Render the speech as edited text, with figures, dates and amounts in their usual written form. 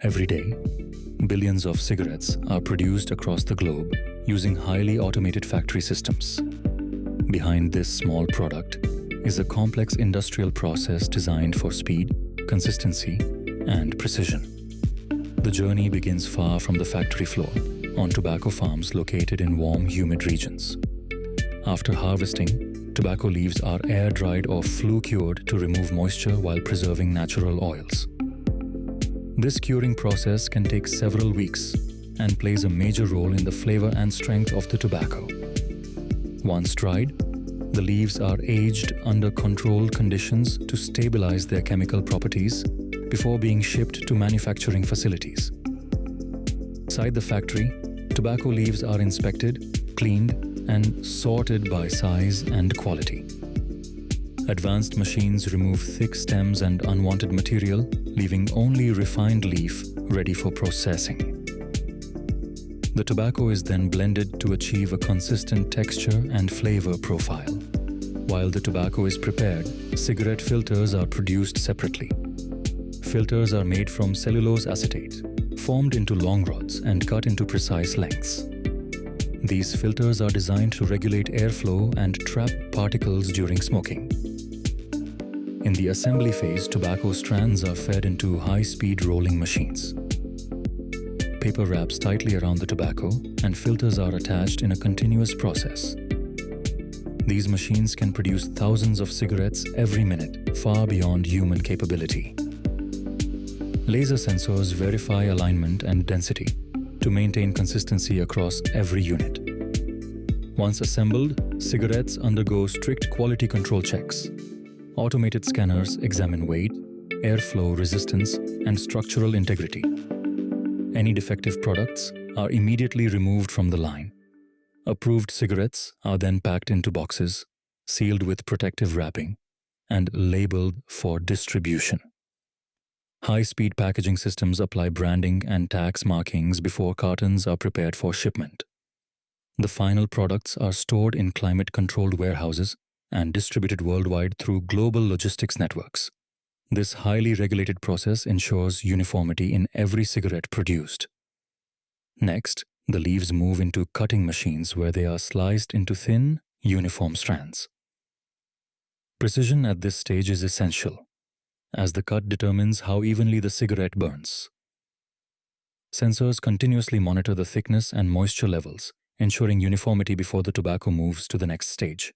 Every day, billions of cigarettes are produced across the globe using highly automated factory systems. Behind this small product is a complex industrial process designed for speed, consistency, and precision. The journey begins far from the factory floor, on tobacco farms located in warm, humid regions. After harvesting, tobacco leaves are air-dried or flue-cured to remove moisture while preserving natural oils. This curing process can take several weeks and plays a major role in the flavor and strength of the tobacco. Once dried, the leaves are aged under controlled conditions to stabilize their chemical properties before being shipped to manufacturing facilities. Inside the factory, tobacco leaves are inspected, cleaned, and sorted by size and quality. Advanced machines remove thick stems and unwanted material, leaving only refined leaf ready for processing. The tobacco is then blended to achieve a consistent texture and flavor profile. While the tobacco is prepared, cigarette filters are produced separately. Filters are made from cellulose acetate, formed into long rods and cut into precise lengths. These filters are designed to regulate airflow and trap particles during smoking. In the assembly phase, tobacco strands are fed into high-speed rolling machines. Paper wraps tightly around the tobacco and filters are attached in a continuous process. These machines can produce thousands of cigarettes every minute, far beyond human capability. Laser sensors verify alignment and density to maintain consistency across every unit. Once assembled, cigarettes undergo strict quality control checks. Automated scanners examine weight, airflow resistance, and structural integrity. Any defective products are immediately removed from the line. Approved cigarettes are then packed into boxes, sealed with protective wrapping, and labeled for distribution. High-speed packaging systems apply branding and tax markings before cartons are prepared for shipment. The final products are stored in climate-controlled warehouses and distributed worldwide through global logistics networks. This highly regulated process ensures uniformity in every cigarette produced. Next, the leaves move into cutting machines where they are sliced into thin, uniform strands. Precision at this stage is essential, as the cut determines how evenly the cigarette burns. Sensors continuously monitor the thickness and moisture levels, ensuring uniformity before the tobacco moves to the next stage.